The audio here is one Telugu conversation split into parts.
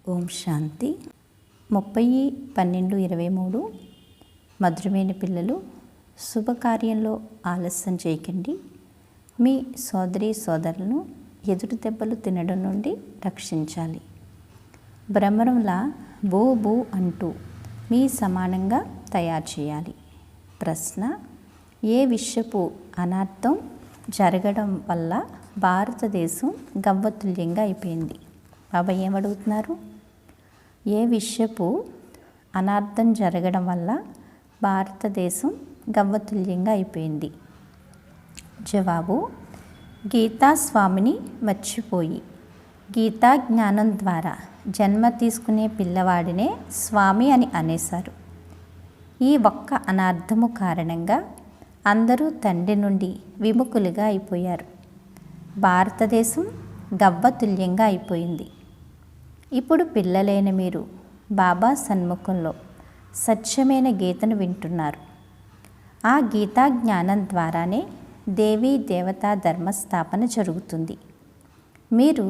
ఓం శాంతి. 30/12/23. మధురమైన పిల్లలు, శుభకార్యంలో ఆలస్యం చేయకండి. మీ సోదరీ సోదరులను ఎదురు దెబ్బలు తినడం నుండి రక్షించాలి. భ్రమరంలా బూ బూ అంటూ మీ సమానంగా తయారు చేయాలి. ప్రశ్న: ఏ విషయపు అనార్థం జరగడం వల్ల భారతదేశం గవ్వతుల్యంగా అయిపోయింది? బాబా ఏమడుగుతున్నారు? ఏ విషయపు అనార్థం జరగడం వల్ల భారతదేశం గవ్వతుల్యంగా అయిపోయింది? జవాబు: గీతా స్వామిని మర్చిపోయి గీతా జ్ఞానం ద్వారా జన్మ తీసుకునే పిల్లవాడినే స్వామి అని అనేశారు. ఈ ఒక్క అనార్థము కారణంగా అందరూ తండ్రి నుండి విముఖులుగా అయిపోయారు. భారతదేశం గవ్వతుల్యంగా అయిపోయింది. ఇప్పుడు పిల్లలైన మీరు బాబా సన్ముఖంలో సత్యమైన గీతను వింటున్నారు. ఆ గీతా జ్ఞానం ద్వారానే దేవీ దేవతా ధర్మస్థాపన జరుగుతుంది. మీరు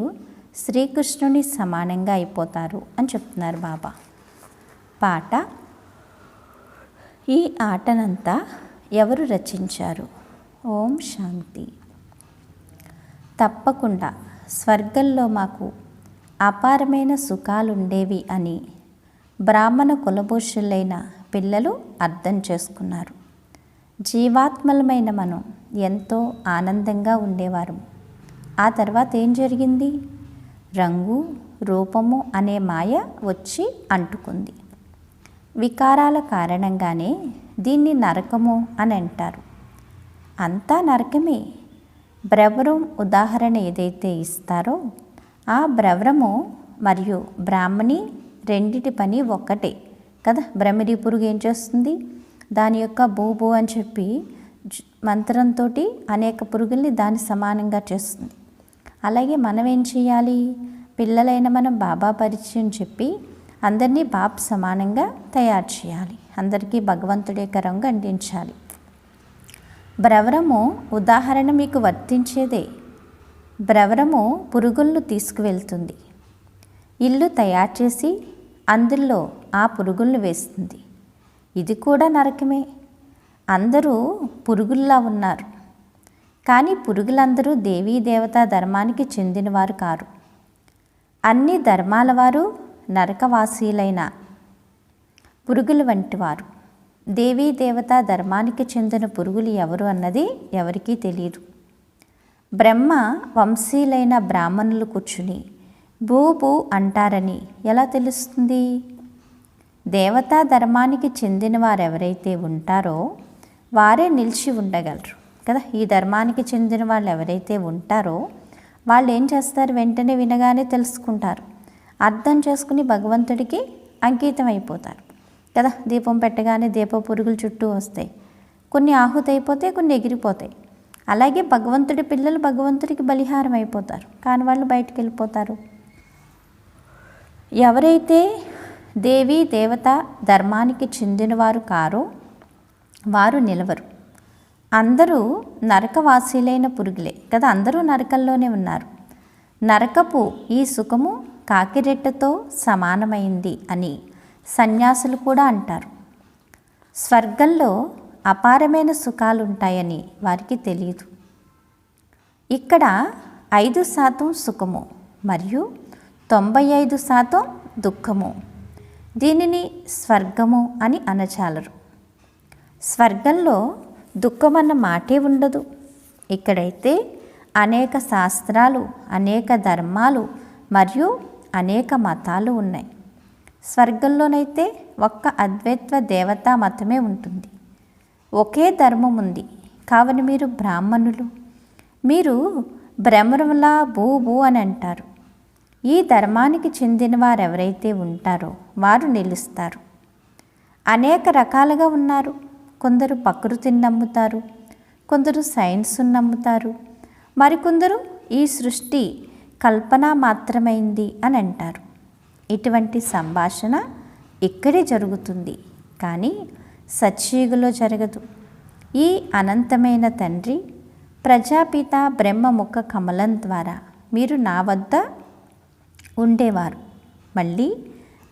శ్రీకృష్ణుని సమానంగా అయిపోతారు అని చెప్తున్నారు బాబా. పాట: ఈ ఆటనంతా ఎవరు రచించారు? ఓం శాంతి. తప్పకుండా స్వర్గంలో మాకు అపారమైన సుఖాలుండేవి అని బ్రాహ్మణ కులభూషులైన పిల్లలు అర్థం చేసుకున్నారు. జీవాత్మలమైన మనం ఎంతో ఆనందంగా ఉండేవారు. ఆ తర్వాత ఏం జరిగింది? రంగు రూపము అనే మాయ వచ్చి అంటుకుంది. వికారాల కారణంగానే దీన్ని నరకము అని అంటారు. అంతా నరకమే. భ్రమరం ఉదాహరణ ఏదైతే ఇస్తారో ఆ భ్రమరము మరియు బ్రాహ్మణి రెండిటి పని ఒక్కటే కదా. భ్రమరి పురుగు ఏం చేస్తుంది? దాని యొక్క బూబు అని చెప్పి మంత్రంతో అనేక పురుగుల్ని దాని సమానంగా చేస్తుంది. అలాగే మనం ఏం చేయాలి? పిల్లలైన మనం బాబా పరిచయం చెప్పి అందరినీ బాబ్ సమానంగా తయారు చేయాలి. అందరికీ భగవంతుడి యొక్క రంగు అందించాలి. భ్రమరము ఉదాహరణ మీకు వర్తించేదే. భ్రమరము పురుగులను తీసుకువెళ్తుంది. ఇల్లు తయారు చేసి అందులో ఆ పురుగులను వేస్తుంది. ఇది కూడా నరకమే. అందరూ పురుగుల్లా ఉన్నారు. కానీ పురుగులందరూ దేవీ దేవతా ధర్మానికి చెందినవారు కారు. అన్ని ధర్మాల వారు నరకవాసీలైన పురుగుల వంటివారు. దేవీ దేవతా ధర్మానికి చెందిన పురుగులు ఎవరు అన్నది ఎవరికీ తెలియదు. బ్రహ్మ వంశీలైన బ్రాహ్మణులు కూర్చుని బూ బూ అంటారని ఎలా తెలుస్తుంది? దేవతా ధర్మానికి చెందిన వారు ఎవరైతే ఉంటారో వారే నిలిచి ఉండగలరు కదా. ఈ ధర్మానికి చెందిన వాళ్ళు ఎవరైతే ఉంటారో వాళ్ళు ఏం చేస్తారు? వెంటనే వినగానే తెలుసుకుంటారు, అర్థం చేసుకుని భగవంతుడికి అంకితం అయిపోతారు కదా. దీపం పెట్టగానే దీప పురుగులు చుట్టూ వస్తాయి. కొన్ని ఆహుతి అయిపోతాయి, కొన్ని ఎగిరిపోతాయి. అలాగే భగవంతుడి పిల్లలు భగవంతుడికి బలిహారం అయిపోతారు, కానీ వాళ్ళు బయటికి వెళ్ళిపోతారు. ఎవరైతే దేవీ దేవత ధర్మానికి చెందినవారు కారో వారు నిలవరు. అందరూ నరకవాసీలైన పురుగులే కదా. అందరూ నరకంలోనే ఉన్నారు. నరకపు ఈ సుఖము కాకిరెట్టతో సమానమైంది అని సన్యాసులు కూడా అంటారు. స్వర్గంలో అపారమైన సుఖాలు ఉంటాయని వారికి తెలియదు. ఇక్కడ 5% సుఖము మరియు 95% దుఃఖము. దీనిని స్వర్గము అని అనచాలరు. స్వర్గంలో దుఃఖమన్న మాటే ఉండదు. ఇక్కడైతే అనేక శాస్త్రాలు, అనేక ధర్మాలు మరియు అనేక మతాలు ఉన్నాయి. స్వర్గంలోనైతే ఒక్క అద్వైత దేవతా మతమే ఉంటుంది. ఒకే ధర్మం ఉంది. కావున మీరు బ్రాహ్మణులు. మీరు భ్రమరంలా బూ బూ అని అంటారు. ఈ ధర్మానికి చెందిన వారు ఎవరైతే ఉంటారో వారు నిలుస్తారు. అనేక రకాలుగా ఉన్నారు. కొందరు ప్రకృతిని నమ్ముతారు, కొందరు సైన్స్ను నమ్ముతారు, మరికొందరు ఈ సృష్టి కల్పన మాత్రమైంది అని అంటారు. ఇటువంటి సంభాషణ ఇక్కడే జరుగుతుంది, కానీ సత్యయుగంలో జరగదు. ఈ అనంతమైన తండ్రి ప్రజాపిత బ్రహ్మ ముఖ కమలం ద్వారా మీరు నా వద్ద ఉండేవారు. మళ్ళీ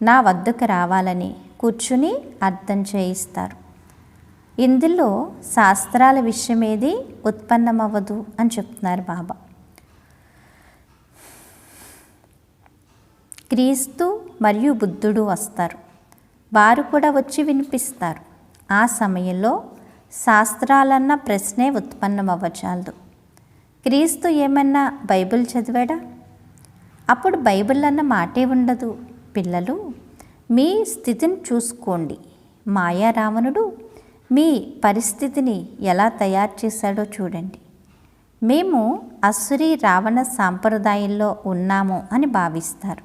నా వద్దకు రావాలని కూర్చుని అర్థం చేయిస్తారు. ఇందులో శాస్త్రాల విషయం ఏది ఉత్పన్నమవ్వదు అని చెప్తున్నారు బాబా. క్రీస్తు మరియు బుద్ధుడు వస్తారు. వారు కూడా వచ్చి వినిపిస్తారు. ఆ సమయంలో శాస్త్రాలన్న ప్రశ్నే ఉత్పన్నమవ్వచాలదు. క్రీస్తు ఏమన్నా బైబిల్ చదివాడా? అప్పుడు బైబిల్ అన్న మాటే ఉండదు. పిల్లలు, మీ స్థితిని చూసుకోండి. మాయా రావణుడు మీ పరిస్థితిని ఎలా తయారు చేశాడో చూడండి. మేము అసురీ రావణ సాంప్రదాయంలో ఉన్నాము అని భావిస్తారు.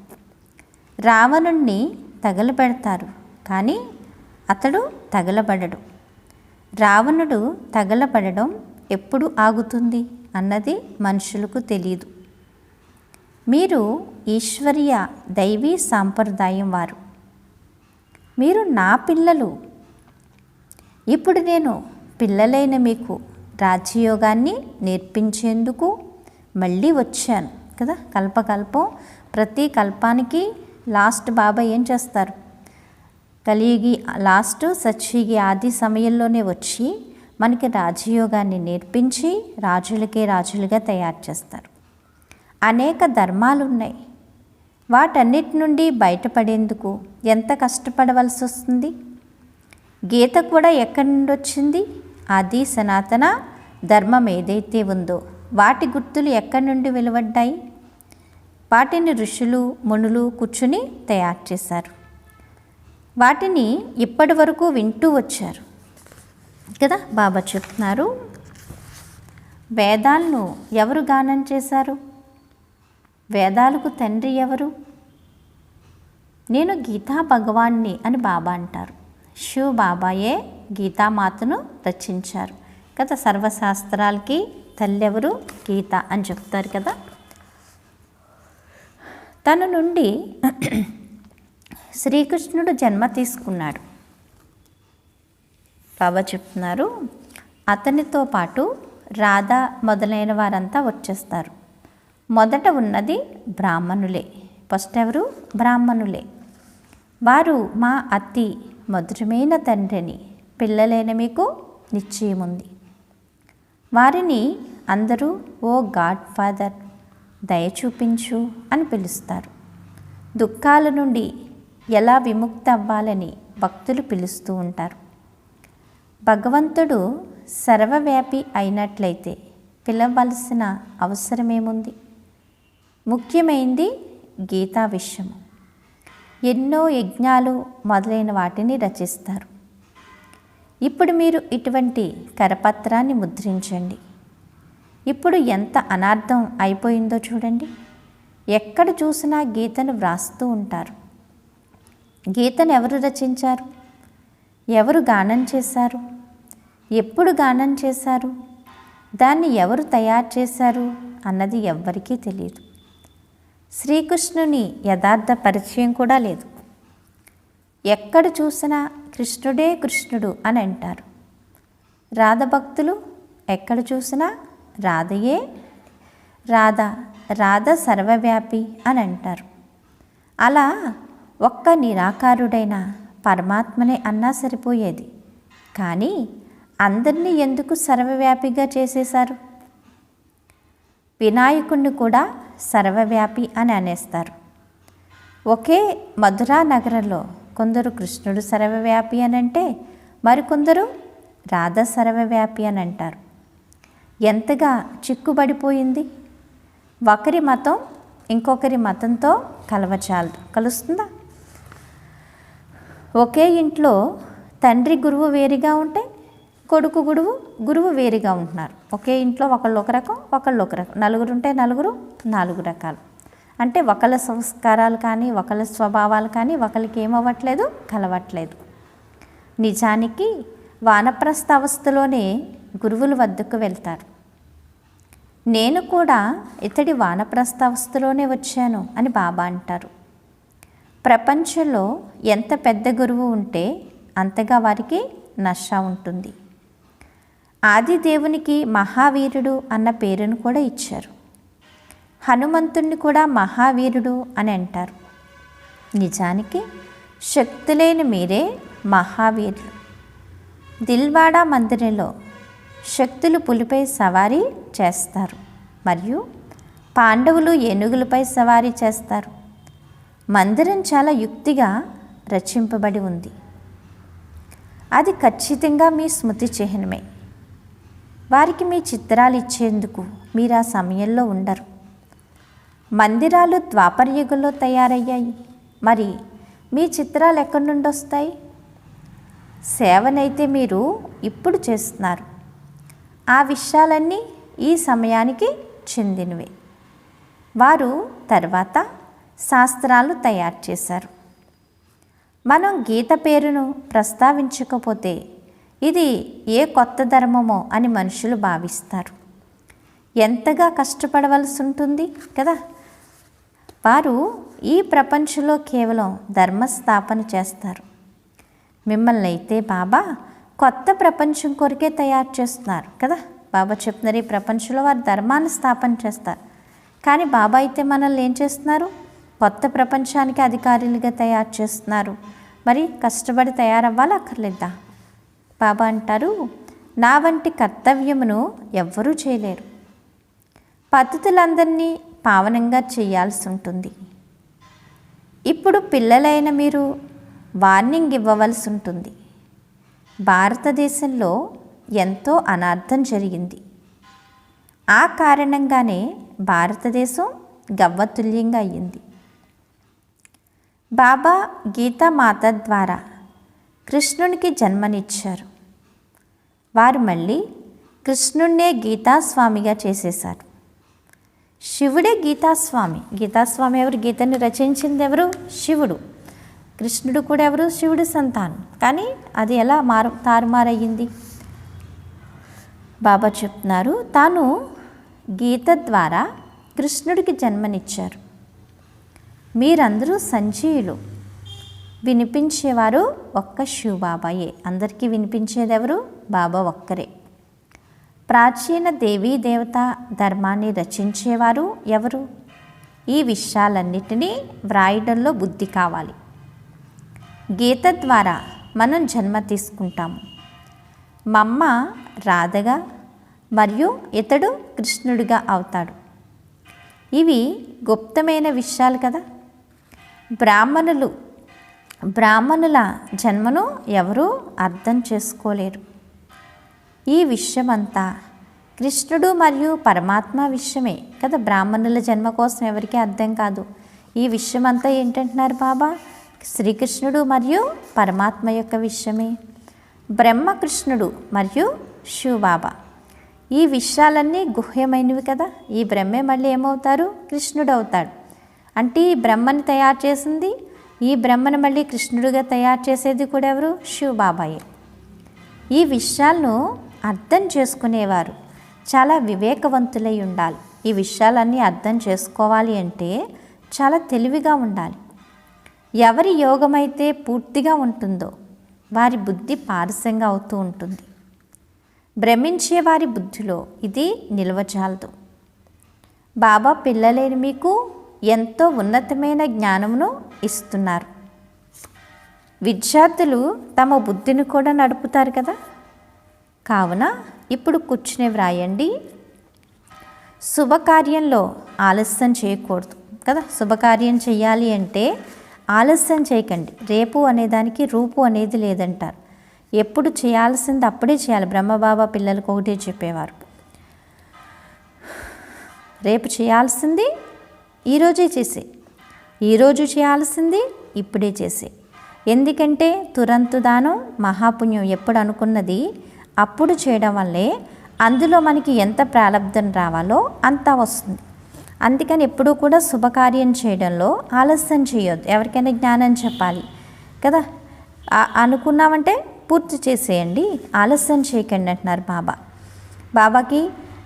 రావణుణ్ణి తగలబెడతారు, కానీ అతడు తగలబడడు. రావణుడు తగలబడడం ఎప్పుడు ఆగుతుంది అన్నది మనుషులకు తెలియదు. మీరు ఈశ్వరీయ దైవీ సాంప్రదాయం వారు. మీరు నా పిల్లలు. ఇప్పుడు నేను పిల్లలైన మీకు రాజయోగాన్ని నేర్పించేందుకు మళ్ళీ వచ్చాను కదా. కల్పకల్పం ప్రతి కల్పానికి లాస్ట్ బాబా ఏం చేస్తారు? కలియుగి లాస్ట్ సత్యుగి ఆది సమయంలోనే వచ్చి మనకి రాజయోగాన్ని నేర్పించి రాజులకే రాజులుగా తయారు చేస్తారు. అనేక ధర్మాలు ఉన్నాయి. వాటన్నిటి నుండి బయటపడేందుకు ఎంత కష్టపడవలసి వస్తుంది. గీత కూడా ఎక్కడి నుండి వచ్చింది? ఆది సనాతన ధర్మం ఏదైతే ఉందో వాటి గుర్తులు ఎక్కడి నుండి వెలువడ్డాయి? వాటిని ఋషులు మునులు కూర్చుని తయారు చేశారు. వాటిని ఇప్పటి వరకు వింటూ వచ్చారు కదా. బాబా చెప్తున్నారు, వేదాలను ఎవరు గానం చేశారు? వేదాలకు తండ్రి ఎవరు? నేను గీతా భగవాన్ని అని బాబా అంటారు. శివ బాబాయే గీతామాతను రచించారు కదా. సర్వశాస్త్రాలకి తల్లి ఎవరు? గీత అని చెప్తారు కదా. తన నుండి శ్రీకృష్ణుడు జన్మ తీసుకున్నాడు. బాబా చెప్తున్నారు, అతనితో పాటు రాధ మొదలైన వారంతా వచ్చేస్తారు. మొదట ఉన్నది బ్రాహ్మణులే. ఫస్ట్ ఎవరు? బ్రాహ్మణులే. వారు మా అతి మధురమైన తండ్రిని పిల్లలైన మీకు నిశ్చయముంది. వారిని అందరూ ఓ గాడ్ ఫాదర్, దయ చూపించు అని పిలుస్తారు. దుఃఖాల నుండి ఎలా విముక్తి అవ్వాలని భక్తులు పిలుస్తూ ఉంటారు. భగవంతుడు సర్వవ్యాపి అయినట్లయితే పిలవలసిన అవసరమేముంది? ముఖ్యమైనది గీతా విషయము. ఎన్నో యజ్ఞాలు మొదలైన వాటిని రచిస్తారు. ఇప్పుడు మీరు ఇటువంటి కరపత్రాన్ని ముద్రించండి. ఇప్పుడు ఎంత అనార్థం అయిపోయిందో చూడండి. ఎక్కడ చూసినా గీతను వ్రాస్తూ ఉంటారు. గీతను ఎవరు రచించారు? ఎవరు గానం చేశారు? ఎప్పుడు గానం చేశారు? దాన్ని ఎవరు తయారు చేశారు అన్నది ఎవ్వరికీ తెలియదు. శ్రీకృష్ణుని యథార్థ పరిచయం కూడా లేదు. ఎక్కడ చూసినా కృష్ణుడే కృష్ణుడు అని అంటారు. రాధ భక్తులు ఎక్కడ చూసినా రాధయే రాధ, రాధ సర్వవ్యాపి అని అంటారు. అలా ఒక్క నిరాకారుడైన పరమాత్మనే అన్నా సరిపోయేది. కానీ అందరినీ ఎందుకు సర్వవ్యాపిగా చేసేశారు? వినాయకుడిని కూడా సర్వవ్యాపి అని అనేస్తారు. ఒకే మధురా నగరంలో కొందరు కృష్ణుడు సర్వవ్యాపి అని అంటే మరికొందరు రాధ సర్వవ్యాపి అని అంటారు. ఎంతగా చిక్కుబడిపోయింది. ఒకరి మతం ఇంకొకరి మతంతో కలవచాలదు. కలుస్తుందా? ఒకే ఇంట్లో తండ్రి గురువు వేరుగా ఉంటే కొడుకు గురువు వేరుగా ఉంటున్నారు. ఒకే ఇంట్లో ఒకళ్ళు ఒక రకం, ఒకళ్ళు ఒక రకం. నలుగురు ఉంటే నలుగురు నాలుగు రకాలు. అంటే ఒకళ్ళ సంస్కారాలు కానీ ఒకళ్ళ స్వభావాలు కానీ ఒకరికి ఏమవ్వట్లేదు, కలవట్లేదు. నిజానికి వానప్రస్థ అవస్థలోనే గురువుల వద్దకు వెళ్తారు. నేను కూడా ఇతడి వానప్రస్థ అవస్థలోనే వచ్చాను అని బాబా అంటారు. ప్రపంచంలో ఎంత పెద్ద గురువు ఉంటే అంతగా వారికి నష ఉంటుంది. ఆదిదేవునికి మహావీరుడు అన్న పేరును కూడా ఇచ్చారు. హనుమంతుణ్ణి కూడా మహావీరుడు అని అంటారు. నిజానికి శక్తులేని మీరే మహావీరులు. దిల్వాడా మందిరంలో శక్తులు పులిపై సవారీ చేస్తారు మరియు పాండవులు ఏనుగులపై సవారీ చేస్తారు. మందిరం చాలా యుక్తిగా రచింపబడి ఉంది. అది ఖచ్చితంగా మీ స్మృతి చిహ్నమే. వారికి మీ చిత్రాలు ఇచ్చేందుకు మీరు ఆ సమయంలో ఉండరు. మందిరాలు ద్వాపరయుగంలో తయారయ్యాయి. మరి మీ చిత్రాలు ఎక్కడి నుండి వస్తాయి? సేవనైతే మీరు ఇప్పుడు చేస్తున్నారు. ఆ విషయాలన్నీ ఈ సమయానికి చెందినవే. వారు తర్వాత శాస్త్రాలు తయారు చేశారు. మనం గీత పేరును ప్రస్తావించకపోతే ఇది ఏ కొత్త ధర్మమో అని మనుషులు భావిస్తారు. ఎంతగా కష్టపడవలసి ఉంటుంది కదా. వారు ఈ ప్రపంచంలో కేవలం ధర్మస్థాపన చేస్తారు. మిమ్మల్ని అయితే బాబా కొత్త ప్రపంచం కొరకే తయారు చేస్తున్నారు కదా. బాబా చెప్తున్నారు ఈ ప్రపంచంలో వారు ధర్మాన్ని స్థాపన చేస్తారు. కానీ బాబా అయితే మనల్ని ఏం చేస్తున్నారు? కొత్త ప్రపంచానికి అధికారులుగా తయారు చేస్తున్నారు. మరి కష్టపడి తయారవ్వాలి అక్కర్లేదా? బాబా అంటారు, నా వంటి కర్తవ్యమును ఎవ్వరూ చేయలేరు. పద్ధతులందరినీ పావనంగా చేయాల్సి ఉంటుంది. ఇప్పుడు పిల్లలైన మీరు వార్నింగ్ ఇవ్వవలసి ఉంటుంది. భారతదేశంలో ఎంతో అనార్థం జరిగింది. ఆ కారణంగానే భారతదేశం గవ్వతుల్యంగా అయ్యింది. బాబా గీతామాత ద్వారా కృష్ణునికి జన్మనిచ్చారు. వారు మళ్ళీ కృష్ణుణ్ణే గీతాస్వామిగా చేసేశారు. శివుడే గీతాస్వామి. గీతాస్వామి ఎవరు? గీతని రచించింది ఎవరు? శివుడు. కృష్ణుడు కూడా ఎవరు? శివుడి సంతానం. కానీ అది ఎలా తారుమారయ్యింది? బాబా చెప్తున్నారు, తాను గీత ద్వారా కృష్ణుడికి జన్మనిచ్చారు. మీరందరూ సంజీవులు. వినిపించేవారు ఒక్క శివబాబాయే. అందరికీ వినిపించేది ఎవరు? బాబా ఒక్కరే. ప్రాచీన దేవీ దేవత ధర్మాన్ని రచించేవారు ఎవరు? ఈ విషయాలన్నిటినీ వ్రాయడంలో బుద్ధి కావాలి. గీత ద్వారా మనం జన్మ తీసుకుంటాము. మమ్మ రాధగా మరియు ఇతడు కృష్ణుడిగా అవుతాడు. ఇవి గుప్తమైన విషయాలు కదా. బ్రాహ్మణుల జన్మను ఎవరూ అర్థం చేసుకోలేరు. ఈ విషయమంతా కృష్ణుడు మరియు పరమాత్మ విషయమే కదా. బ్రాహ్మణుల జన్మ కోసం ఎవరికీ అర్థం కాదు. ఈ విషయమంతా ఏంటంటున్నారు బాబా? శ్రీకృష్ణుడు మరియు పరమాత్మ యొక్క విషయమే. బ్రహ్మకృష్ణుడు మరియు శివబాబా. ఈ విషయాలన్నీ గుహ్యమైనవి కదా. ఈ బ్రహ్మే మళ్ళీ ఏమవుతారు? కృష్ణుడు అవుతాడు. అంటే ఈ బ్రహ్మని తయారు చేసింది, ఈ బ్రహ్మను మళ్ళీ కృష్ణుడిగా తయారు చేసేది కూడా ఎవరు? శివబాబాయే. ఈ విషయాలను అర్థం చేసుకునేవారు చాలా వివేకవంతులై ఉండాలి. ఈ విషయాలన్నీ అర్థం చేసుకోవాలి అంటే చాలా తెలివిగా ఉండాలి. ఎవరి యోగమైతే పూర్తిగా ఉంటుందో వారి బుద్ధి పారసంగా అవుతూ ఉంటుంది. భ్రమించే వారి బుద్ధిలో ఇది నిల్వజాలదు. బాబా పిల్లలైన మీకు ఎంతో ఉన్నతమైన జ్ఞానమును ఇస్తున్నారు. విద్యార్థులు తమ బుద్ధిని కూడా నడుపుతారు కదా. కావున ఇప్పుడు కూర్చుని వ్రాయండి. శుభకార్యంలో ఆలస్యం చేయకూడదు కదా. శుభకార్యం చేయాలి అంటే ఆలస్యం చేయకండి. రేపు అనేదానికి రూపు అనేది లేదంటారు. ఎప్పుడు చేయాల్సింది అప్పుడే చేయాలి. బ్రహ్మబాబా పిల్లలకు ఒకటే చెప్పేవారు, రేపు చేయాల్సింది ఈరోజే చేసే, ఈరోజు చేయాల్సింది ఇప్పుడే చేసే. ఎందుకంటే తురంతు దానం మహాపుణ్యం. ఎప్పుడు అనుకున్నది అప్పుడు చేయడం వల్లే అందులో మనకి ఎంత ప్రారంధం రావాలో అంత వస్తుంది. అందుకని ఎప్పుడూ కూడా శుభకార్యం చేయడంలో ఆలస్యం చేయొద్దు. ఎవరికైనా జ్ఞానం చెప్పాలి కదా, అనుకున్నామంటే పూర్తి చేసేయండి, ఆలస్యం చేయకండి అంటున్నారు బాబా. బాబాకి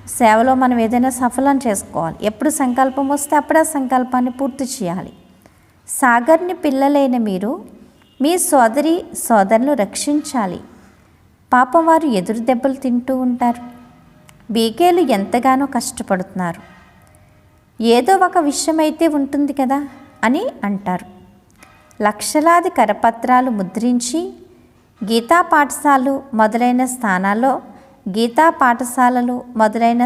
సేవలో మనం ఏదైనా సఫలం చేసుకోవాలి. ఎప్పుడు సంకల్పం వస్తే అప్పుడు ఆ సంకల్పాన్ని పూర్తి చేయాలి. సాగర్ని పిల్లలైన మీరు మీ సోదరులను రక్షించాలి. పాపం వారు ఎదురు దెబ్బలు తింటూ ఉంటారు. బీకేలు ఎంతగానో కష్టపడుతున్నారు. ఏదో ఒక విషయం అయితే ఉంటుంది కదా అని అంటారు. లక్షలాది కరపత్రాలు ముద్రించి గీతా పాఠశాలలు మొదలైన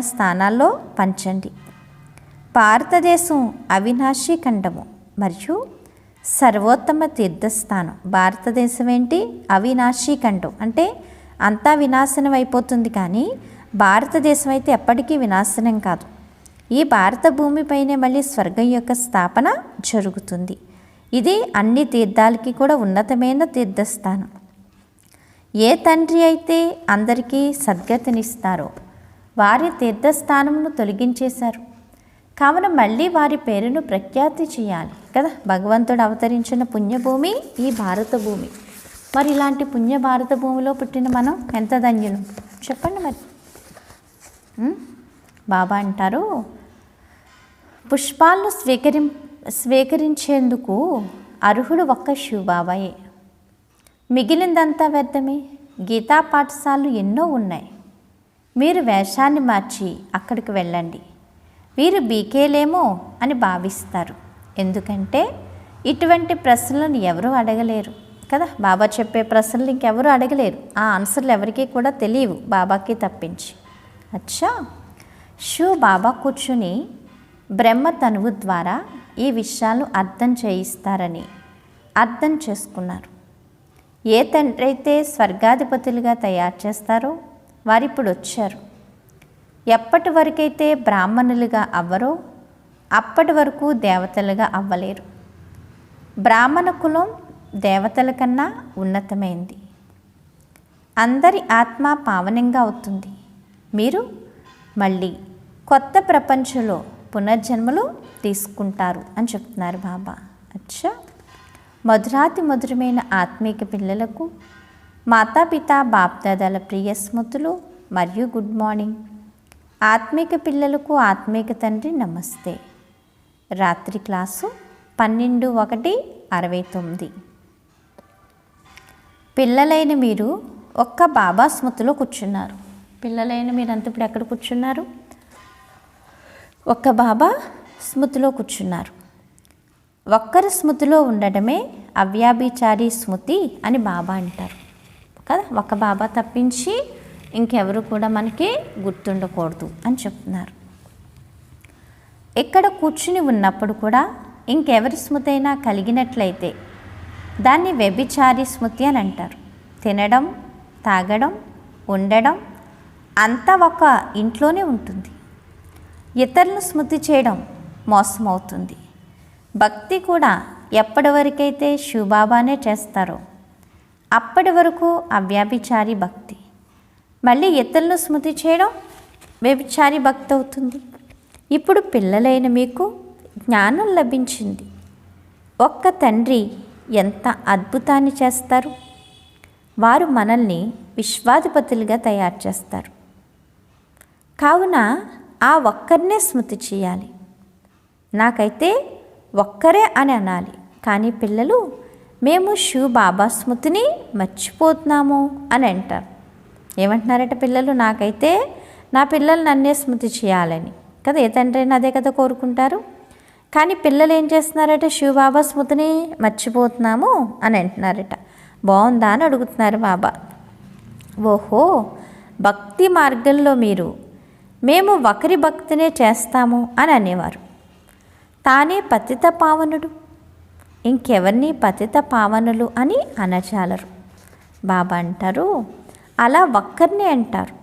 స్థానాల్లో పంచండి. భారతదేశం అవినాశీ ఖండము మరియు సర్వోత్తమ తీర్థస్థానం. భారతదేశం ఏంటి? అవినాశీ ఖండం అంటే అంతా వినాశనం అయిపోతుంది, కానీ భారతదేశం అయితే ఎప్పటికీ వినాశనం కాదు. ఈ భారత భూమిపైనే మళ్ళీ స్వర్గం యొక్క స్థాపన జరుగుతుంది. ఇది అన్ని తీర్థాలకి కూడా ఉన్నతమైన తీర్థస్థానం. ఏ తండ్రి అయితే అందరికీ సద్గతినిస్తారో వారి తీర్థస్థానమును తొలగించేశారు. కావున మళ్ళీ వారి పేరును ప్రఖ్యాతి చేయాలి కదా. భగవంతుడు అవతరించిన పుణ్యభూమి ఈ భారత భూమి. మరి ఇలాంటి పుణ్య భారత భూమిలో పుట్టిన మనం ఎంత ధన్యులం చెప్పండి. మరి బాబా అంటారు, పుష్పాలను స్వీకరించేందుకు అర్హుడు ఒక్క శివబాబాయే, మిగిలిందంతా వ్యర్థమే. గీతా పాఠశాలలు ఎన్నో ఉన్నాయి. మీరు వేషాన్ని మార్చి అక్కడికి వెళ్ళండి. వీరు బీకేలేమో అని భావిస్తారు, ఎందుకంటే ఇటువంటి ప్రశ్నలను ఎవరూ అడగలేరు కదా. బాబా చెప్పే ప్రశ్నలు ఇంకెవరూ అడగలేరు. ఆ ఆన్సర్లు ఎవరికీ కూడా తెలియవు బాబాకి తప్పించి. అచ్చా, బాబా కూర్చుని బ్రహ్మ తనువు ద్వారా ఈ విషయాలను అర్థం చేయిస్తారని అర్థం చేసుకున్నారు. ఏ తండ్రి అయితే స్వర్గాధిపతులుగా తయారు చేస్తారో వారిప్పుడు వచ్చారు. ఎప్పటి వరకైతే బ్రాహ్మణులుగా అవ్వరో అప్పటి వరకు దేవతలుగా అవ్వలేరు. బ్రాహ్మణ కులం దేవతల కన్నా ఉన్నతమైంది. అందరి ఆత్మ పావనంగా అవుతుంది. మీరు మళ్ళీ కొత్త ప్రపంచంలో పునర్జన్మలు తీసుకుంటారు అని చెప్తున్నారు బాబా. అచ్చా, మధురాతి మధురమైన ఆత్మీక పిల్లలకు మాతాపిత బాప్దాదాల ప్రియ స్మృతులు మరియు గుడ్ మార్నింగ్. ఆత్మీక పిల్లలకు ఆత్మీక తండ్రి నమస్తే. రాత్రి క్లాసు 12/1/69. పిల్లలైన మీరు ఒక్క బాబా స్మృతిలో కూర్చున్నారు. పిల్లలైన మీరంతా ఇప్పుడు ఎక్కడ కూర్చున్నారు? ఒక్క బాబా స్మృతిలో కూర్చున్నారు. ఒక్కరి స్మృతిలో ఉండడమే అవ్యాభిచారి స్మృతి అని బాబా అంటారు కదా. ఒక బాబా తప్పించి ఇంకెవరు కూడా మనకి గుర్తుండకూడదు అని చెప్తున్నారు. ఇక్కడ కూర్చుని ఉన్నప్పుడు కూడా ఇంకెవరి స్మృతి అయినా కలిగినట్లయితే దాన్ని వ్యభిచారి స్మృతి అని అంటారు. తినడం, తాగడం, ఉండడం అంతా ఒక ఇంట్లోనే ఉంటుంది. ఇతరులను స్మృతి చేయడం మోసమవుతుంది. భక్తి కూడా ఎప్పటి వరకైతే శివబాబానే చేస్తారో అప్పటి వరకు అవ్యాభిచారి భక్తి. మళ్ళీ ఇతరులను స్మృతి చేయడం వ్యభిచారి భక్తి అవుతుంది. ఇప్పుడు పిల్లలైన మీకు జ్ఞానం లభించింది. ఒక్క తండ్రి ఎంత అద్భుతాన్ని చేస్తారు. వారు మనల్ని విశ్వాధిపతులుగా తయారు చేస్తారు. కావున ఆ ఒక్కరినే స్మృతి చేయాలి. నాకైతే ఒక్కరే అని అనాలి. కానీ పిల్లలు మేము బాబా స్మృతిని మర్చిపోతున్నాము అని అంటారు. ఏమంటున్నారట పిల్లలు? నాకైతే నా పిల్లలు నన్నే స్మృతి చేయాలని కదా. ఏ తండ్రి అయినా అదే కదా కోరుకుంటారు. కానీ పిల్లలు ఏం చేస్తున్నారట? బాబా స్మృతిని మర్చిపోతున్నాము అని అంటున్నారట. బాగుందా అని అడుగుతున్నారు బాబా. ఓహో, భక్తి మార్గంలో మేము ఒకరి భక్తినే చేస్తాము అని అనేవారు. తానే పతిత పావనుడు, ఇంకెవరిని పతిత పావనులు అని అనచాలరు. బాబా అంటారు, అలా ఒక్కరిని అంటారు.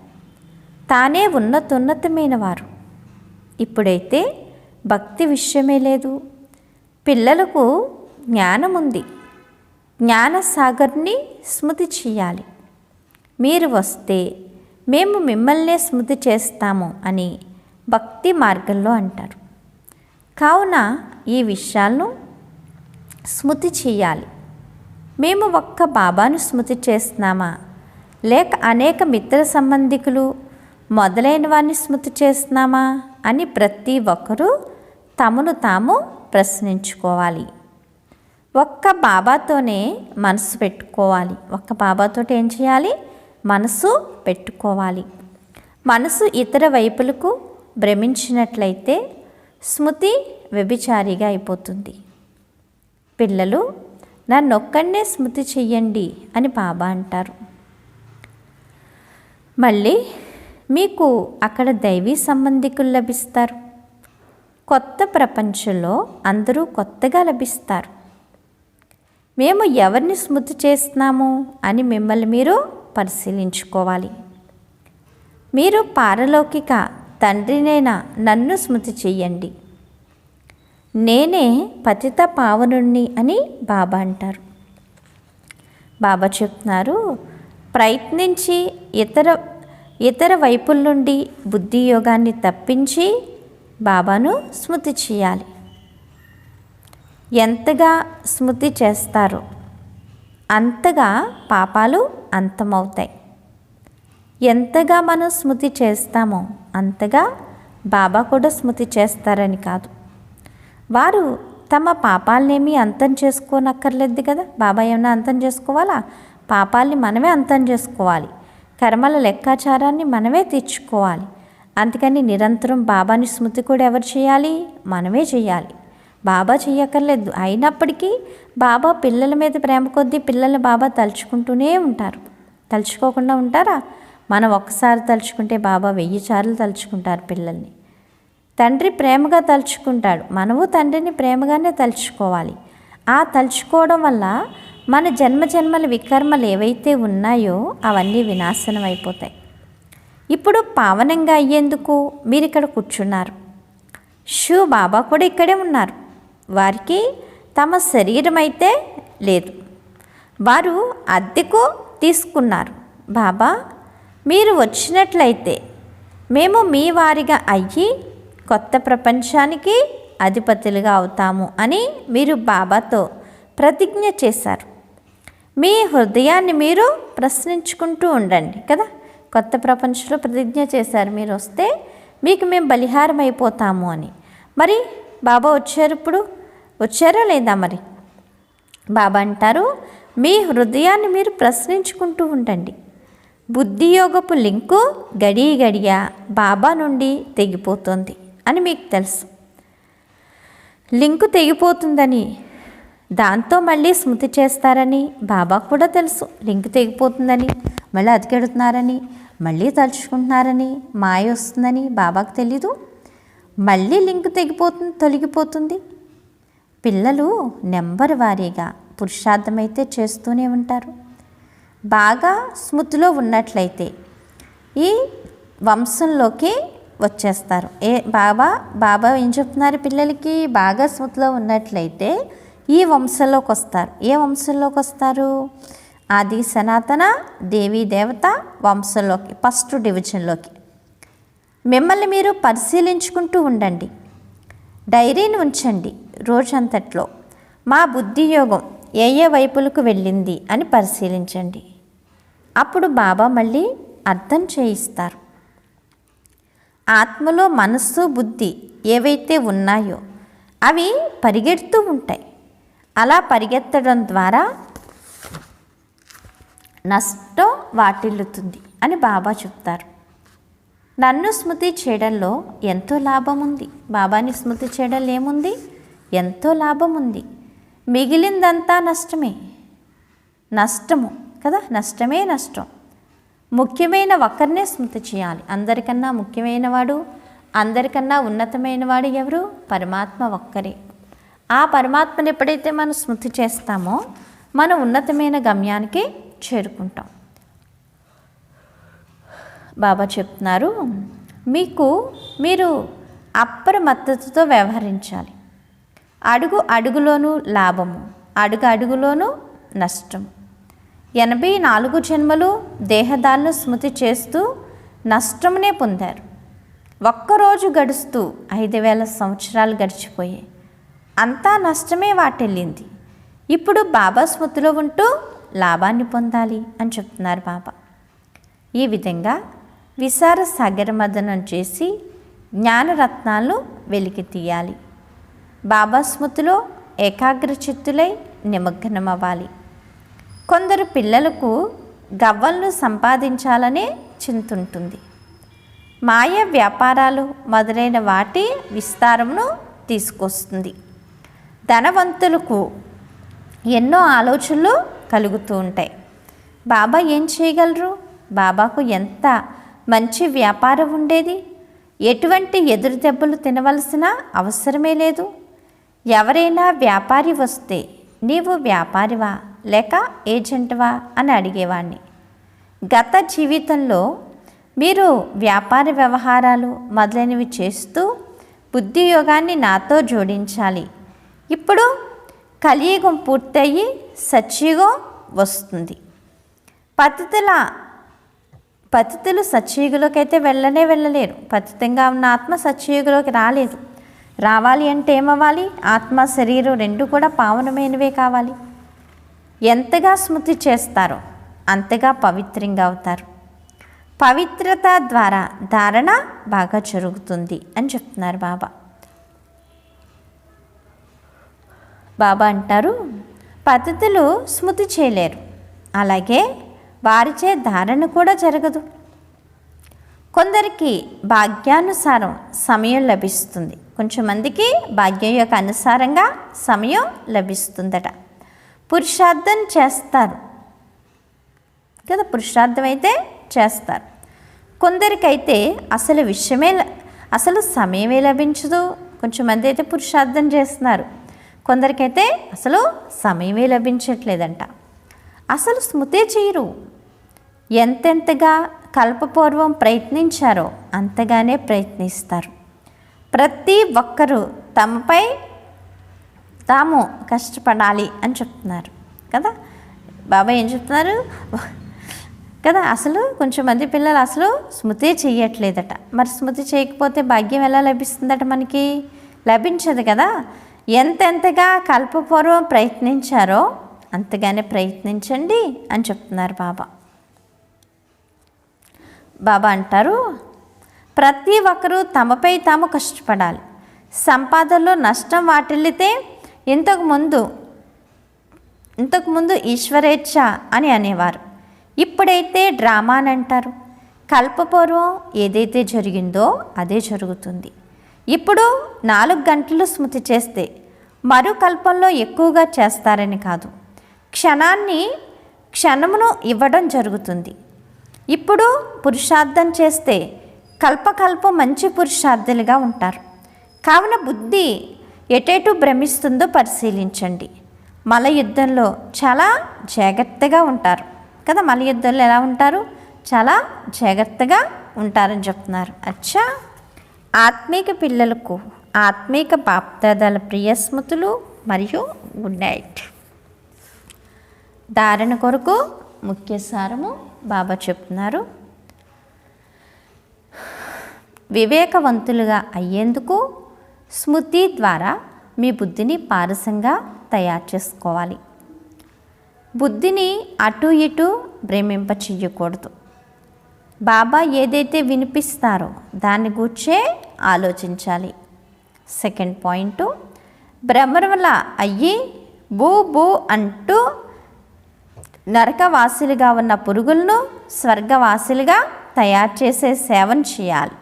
తానే ఉన్నతమైన వారు. ఇప్పుడైతే భక్తి విషయమే లేదు. పిల్లలకు జ్ఞానం ఉంది. జ్ఞానసాగర్ని స్మృతి చేయాలి. మీరు వస్తే మేము మిమ్మల్నే స్మృతి చేస్తాము అని భక్తి మార్గంలో అంటారు. కావున ఈ విషయాలను స్మృతి చేయాలి. మేము ఒక్క బాబాను స్మృతి చేస్తున్నామా, లేక అనేక మిత్ర సంబంధికులు మొదలైన వారిని స్మృతి చేస్తున్నామా అని ప్రతి ఒక్కరూ తమను తాము ప్రశ్నించుకోవాలి. ఒక్క బాబాతోనే మనసు పెట్టుకోవాలి. ఒక్క బాబాతో ఏం చేయాలి? మనసు పెట్టుకోవాలి. మనసు ఇతర వైపులకు భ్రమించినట్లయితే స్మృతి వ్యభిచారిగా అయిపోతుంది. పిల్లలు నన్నొక్కడినే స్మృతి చెయ్యండి అని బాబా అంటారు. మళ్ళీ మీకు అక్కడ దైవీ సంబంధికులు లభిస్తారు. కొత్త ప్రపంచంలో అందరూ కొత్తగా లభిస్తారు. మేము ఎవరిని స్మృతి చేస్తున్నాము అని మిమ్మల్ని మీరు పరిశీలించుకోవాలి. మీరు పారలౌకిక తండ్రినైనా నన్ను స్మృతి చెయ్యండి, నేనే పతిత పావనుణ్ణి అని బాబా అంటారు. బాబా చెప్తున్నారు, ప్రయత్నించి ఇతర వైపుల నుండి బుద్ధి యోగాన్ని తప్పించి బాబాను స్మృతి చేయాలి. ఎంతగా స్మృతి చేస్తారో అంతగా పాపాలు అంతమవుతాయి. ఎంతగా మనం స్మృతి చేస్తామో అంతగా బాబా కూడా స్మృతి చేస్తారని కాదు. వారు తమ పాపాలనేమీ అంతం చేసుకోనక్కర్లేదు కదా. బాబా ఏమైనా అంతం చేసుకోవాలా? పాపాలని మనమే అంతం చేసుకోవాలి. కర్మల లెక్కాచారాన్ని మనమే తీర్చుకోవాలి. అందుకని నిరంతరం బాబాని స్మృతి కూడా ఎవరు చేయాలి? మనమే చేయాలి. బాబా చెయ్యక్కర్లేదు. అయినప్పటికీ బాబా పిల్లల మీద ప్రేమ కొద్దీ పిల్లల్ని బాబా తలుచుకుంటూనే ఉంటారు. తలుచుకోకుండా ఉంటారా? మనం ఒక్కసారి తలుచుకుంటే బాబా 1000 సార్లు తలుచుకుంటారు పిల్లల్ని. తండ్రి ప్రేమగా తలుచుకుంటాడు. మనము తండ్రిని ప్రేమగానే తలుచుకోవాలి. ఆ తలుచుకోవడం వల్ల మన జన్మజన్మల వికర్మలు ఏవైతే ఉన్నాయో అవన్నీ వినాశనం అయిపోతాయి. ఇప్పుడు పావనంగా అయ్యేందుకు మీరు ఇక్కడ కూర్చున్నారు. బాబా కూడా ఇక్కడే ఉన్నారు. వారికి తమ శరీరం అయితే లేదు. వారు అద్దెకు తీసుకున్నారు. బాబా, మీరు వచ్చినట్లయితే మేము మీ వారిగా అయ్యి కొత్త ప్రపంచానికి అధిపతులుగా అవుతాము అని మీరు బాబాతో ప్రతిజ్ఞ చేశారు. మీ హృదయాన్ని మీరు ప్రశ్నించుకుంటూ ఉండండి కదా. కొత్త ప్రపంచంలో ప్రతిజ్ఞ చేశారు, మీరు వస్తే మీకు మేము బలిహారం అయిపోతాము అని. మరి బాబా వచ్చారు, ఇప్పుడు వచ్చారా లేదా? మరి బాబా అంటారు, మీ హృదయాన్ని మీరు ప్రశ్నించుకుంటూ ఉండండి. బుద్ధియోగపు లింకు గడియా బాబా నుండి తెగిపోతుంది అని మీకు తెలుసు. లింకు తెగిపోతుందని, దాంతో మళ్ళీ స్మృతి చేస్తారని బాబా కూడా తెలుసు. లింక్ తెగిపోతుందని, మళ్ళీ అతికెడుతున్నారని, మళ్ళీ తలుచుకుంటున్నారని, మాయ వస్తుందని బాబాకు తెలీదు. మళ్ళీ లింక్ తొలగిపోతుంది. పిల్లలు నెంబర్ వారీగా పురుషార్థమైతే చేస్తూనే ఉంటారు. బాగా స్మృతిలో ఉన్నట్లయితే ఈ వంశంలోకి వచ్చేస్తారు. బాబా ఏం చెప్తున్నారు పిల్లలకి? బాగా స్మృతిలో ఉన్నట్లయితే ఈ వంశంలోకి వస్తారు. ఏ వంశంలోకి వస్తారు? ఆది సనాతన దేవీ దేవత వంశంలోకి, ఫస్ట్ డివిజన్లోకి. మిమ్మల్ని మీరు పరిశీలించుకుంటూ ఉండండి. డైరీని ఉంచండి. రోజంతట్లో మా బుద్ధి యోగం ఏ వైపులకు వెళ్ళింది అని పరిశీలించండి. అప్పుడు బాబా మళ్ళీ అర్థం చేయిస్తారు. ఆత్మలో మనస్సు బుద్ధి ఏవైతే ఉన్నాయో అవి పరిగెడుతూ ఉంటాయి. అలా పరిగెత్తడం ద్వారా నష్టం వాటిల్లుతుంది అని బాబా చెప్తారు. నన్ను స్మృతి చేయడంలో ఎంతో లాభం ఉంది. బాబాని స్మృతి చేయడంలో ఏముంది? ఎంతో లాభం ఉంది. మిగిలిందంతా నష్టము కదా. నష్టమే నష్టం. ముఖ్యమైన ఒక్కరినే స్మృతి చేయాలి. అందరికన్నా ముఖ్యమైన వాడు, అందరికన్నా ఉన్నతమైన వాడు ఎవరు? పరమాత్మ ఒక్కరే. ఆ పరమాత్మను ఎప్పుడైతే మనం స్మృతి చేస్తామో మనం ఉన్నతమైన గమ్యానికి చేరుకుంటాం. బాబా చెప్తున్నారు, మీరు అప్రమత్తతతో వ్యవహరించాలి. అడుగులోనూ లాభము, అడుగులోనూ నష్టం. 84 జన్మలు దేహదాలను స్మృతి చేస్తూ నష్టమునే పొందారు. ఒక్కరోజు గడుస్తూ 5000 సంవత్సరాలు గడిచిపోయాయి. అంతా నష్టమే వాటిల్లింది. ఇప్పుడు బాబా స్మృతిలో ఉంటూ లాభాన్ని పొందాలి అని చెప్తున్నారు బాబా. ఈ విధంగా విసార సాగర మదనం చేసి జ్ఞానరత్నాలను వెలికి తీయాలి. బాబా స్మృతిలో ఏకాగ్రచిత్తులై నిమగ్నమవ్వాలి. కొందరు పిల్లలకు గవ్వలను సంపాదించాలనే చింతుంటుంది. మాయ వ్యాపారాలు మొదలైన వాటి విస్తారమును తీసుకొస్తుంది. ధనవంతులకు ఎన్నో ఆలోచనలు కలుగుతూ ఉంటాయి. బాబా ఏం చేయగలరు? బాబాకు ఎంత మంచి వ్యాపారం ఉండేది, ఎటువంటి ఎదురు దెబ్బలు తినవలసిన అవసరమే లేదు. ఎవరైనా వ్యాపారి వస్తే నీవు వ్యాపారివా లేక ఏజెంట్వా అని అడిగేవాడిని. గత జీవితంలో మీరు వ్యాపార వ్యవహారాలు మొదలైనవి చేస్తూ బుద్ధి యోగాన్ని నాతో జోడించాలి. ఇప్పుడు కలియుగం పూర్తయి సత్యుగం వస్తుంది. పతితులు సత్యయుగంలోకి అయితే వెళ్ళలేరు. పతితంగా ఉన్న ఆత్మ సత్యయుగంలోకి రాలేదు. రావాలి అంటే ఏమవ్వాలి? ఆత్మ శరీరం రెండు కూడా పావనమైనవే కావాలి. ఎంతగా స్మృతి చేస్తారో అంతగా పవిత్రంగా అవుతారు. పవిత్రత ద్వారా ధారణ బాగా జరుగుతుంది అని చెప్తున్నారు బాబా. బాబా అంటారు, పతితులు స్మృతి చేయలేరు, అలాగే వారిచే ధారణ కూడా జరగదు. కొందరికి భాగ్యానుసారం సమయం లభిస్తుంది, కొంచెంమందికి భాగ్యం యొక్క అనుసారంగా సమయం లభిస్తుందట. పురుషార్థం చేస్తారు కదా, పురుషార్థం అయితే చేస్తారు. కొందరికైతే అసలు సమయమే లభించదు. కొంచెంమంది అయితే పురుషార్థం చేస్తున్నారు, కొందరికైతే అసలు సమయమే లభించట్లేదంట. అసలు స్మృతే చేయరు. ఎంతెంతగా కల్పపూర్వం ప్రయత్నించారో అంతగానే ప్రయత్నిస్తారు. ప్రతి ఒక్కరూ తమపై తాము కష్టపడాలి అని చెప్తున్నారు కదా. బాబా ఏం చెప్తున్నారు కదా, అసలు కొంచెంమంది పిల్లలు అసలు స్మృతి చేయట్లేదట. మరి స్మృతి చేయకపోతే భాగ్యం ఎలా లభిస్తుందట? మనకి లభించదు కదా. ఎంతెంతగా కల్పపూర్వం ప్రయత్నించారో అంతగానే ప్రయత్నించండి అని చెప్తున్నారు బాబా. బాబా అంటారు, ప్రతి ఒక్కరూ తమపై తాము కష్టపడాలి. సంపాదనలో నష్టం వాటిల్లితే ఇంతకుముందు ఈశ్వరేచ్ఛ అని అనేవారు, ఇప్పుడైతే డ్రామా అని అంటారు. కల్పపూర్వం ఏదైతే జరిగిందో అదే జరుగుతుంది. ఇప్పుడు 4 గంటలు స్మృతి చేస్తే మరో కల్పంలో ఎక్కువగా చేస్తారని కాదు, క్షణమును ఇవ్వడం జరుగుతుంది. ఇప్పుడు పురుషార్థం చేస్తే కల్పకల్పం మంచి పురుషార్థులుగా ఉంటారు. కావున బుద్ధి ఎటేటు భ్రమిస్తుందో పరిశీలించండి. మల యుద్ధంలో చాలా జాగ్రత్తగా ఉంటారు కదా. మల యుద్ధంలో ఎలా ఉంటారు? చాలా జాగ్రత్తగా ఉంటారని చెప్తున్నారు. అచ్చా, ఆత్మీక పిల్లలకు ఆత్మీక బాప్దాదాల ప్రియ స్మృతులు మరియు గుడ్ నైట్. ధారణ కొరకు ముఖ్య సారము బాబా చెప్తున్నారు. వివేకవంతులుగా అయ్యేందుకు స్మృతి ద్వారా మీ బుద్ధిని పారసంగా తయారు చేసుకోవాలి. బుద్ధిని అటు ఇటు భ్రమింప చెయ్యకూడదు. బాబా ఏదైతే వినిపిస్తారో దాన్ని గూర్చే ఆలోచించాలి. సెకండ్ పాయింట్, భ్రమల అయ్యి బూ బూ అంటూ నరకవాసులుగా ఉన్న పురుగులను స్వర్గవాసులుగా తయారు చేసే సేవను చేయాలి.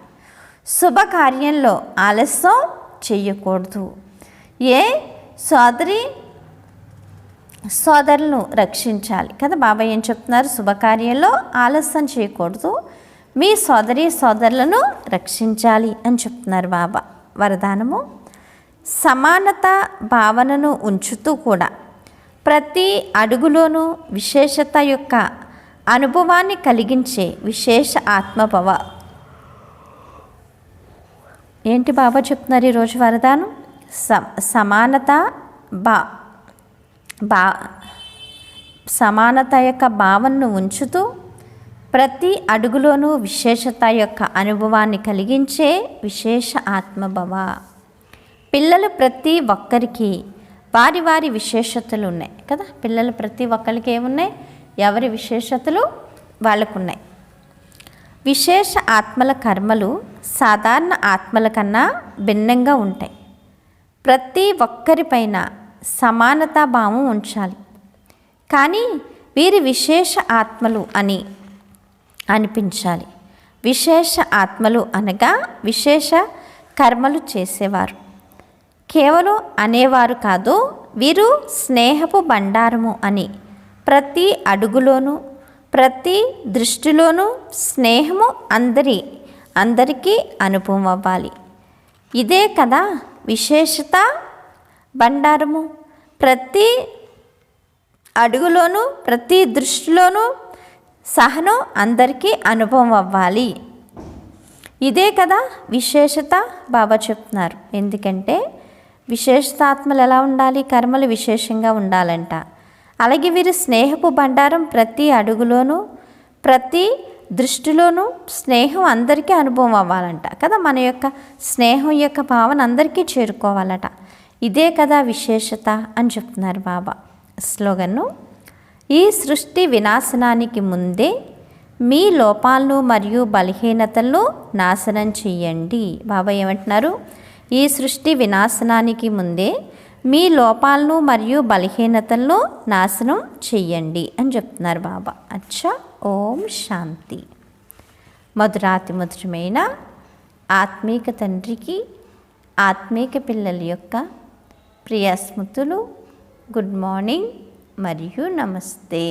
శుభకార్యంలో ఆలస్యం చెయ్యకూడదు. సోదరులను రక్షించాలి కదా. బాబా ఏం చెప్తున్నారు? శుభకార్యంలో ఆలస్యం చేయకూడదు, మీ సోదరులను రక్షించాలి అని చెప్తున్నారు బాబా. వరదానము, సమానత భావనను ఉంచుతూ కూడా ప్రతి అడుగులోనూ విశేషత యొక్క అనుభవాన్ని కలిగించే విశేష ఆత్మభవ. ఏంటి బాబా చెప్తున్నారు ఈరోజు వరదానం? సమానత యొక్క భావనను ఉంచుతూ ప్రతి అడుగులోనూ విశేషత యొక్క అనుభవాన్ని కలిగించే విశేష ఆత్మభవ. పిల్లలు ప్రతి ఒక్కరికి వారి వారి విశేషతలు ఉన్నాయి కదా. పిల్లలు ప్రతి ఒక్కరికి ఏమున్నాయి? ఎవరి విశేషతలు వాళ్ళకున్నాయి. విశేష ఆత్మల కర్మలు సాధారణ ఆత్మల కన్నా భిన్నంగా ఉంటాయి. ప్రతి ఒక్కరిపైన సమానతా భావం ఉంచాలి. కానీ వీరి విశేష ఆత్మలు అని అనిపించాలి. విశేష ఆత్మలు అనగా విశేష కర్మలు చేసేవారు. కేవలం అనేవారు కాదు, వీరు స్నేహపు బండారము అని. ప్రతి అడుగులోనూ ప్రతి దృష్టిలోనూ స్నేహము అందరికీ అనుభవం అవ్వాలి. ఇదే కదా విశేషత బండారము. ప్రతి అడుగులోనూ ప్రతి దృష్టిలోనూ సహనం అందరికీ అనుభవం అవ్వాలి. ఇదే కదా విశేషత బాబా చెప్తున్నారు. ఎందుకంటే విశేషతాత్మలు ఎలా ఉండాలి? కర్మలు విశేషంగా ఉండాలంట. అలాగే వీరు స్నేహపు బండారం ప్రతి అడుగులోనూ ప్రతి దృష్టిలోనూ స్నేహం అందరికీ అనుభవం అవ్వాలంట కదా. మన యొక్క స్నేహం యొక్క భావన అందరికీ చేరుకోవాలట. ఇదే కదా విశేషత అని చెప్తున్నారు బాబా. స్లోగన్ను: ఈ సృష్టి వినాశనానికి ముందే మీ లోపాలను మరియు బలహీనతలను నాశనం చెయ్యండి. బాబా ఏమంటున్నారు? ఈ సృష్టి వినాశనానికి ముందే మీ లోపాలను మరియు బలహీనతలను నాశనం చెయ్యండి అని చెప్తున్నారు బాబా. అచ్చా, ఓం శాంతి. మధురాతి మధురమైన ఆత్మీక తండ్రికి ఆత్మీక పిల్లల యొక్క ప్రియ స్మృతులు. గుడ్ మార్నింగ్ మరియు నమస్తే.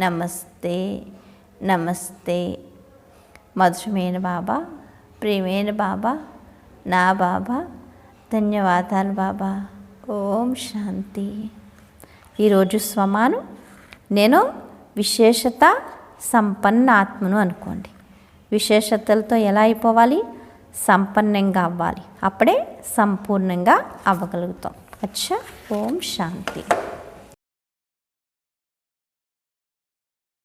నమస్తే నమస్తే. మధురమైన బాబా, ప్రియమైన బాబా, నా బాబా, ధన్యవాదాలు బాబా. ఓం శాంతి. ఈరోజు స్వమాను నేను విశేషత సంపన్న ఆత్మను అనుకోండి. విశేషతలతో ఎలా అయిపోవాలి? సంపన్నంగా అవ్వాలి. అప్పుడే సంపూర్ణంగా అవ్వగలుగుతాం. అచ్చా, ఓం శాంతి.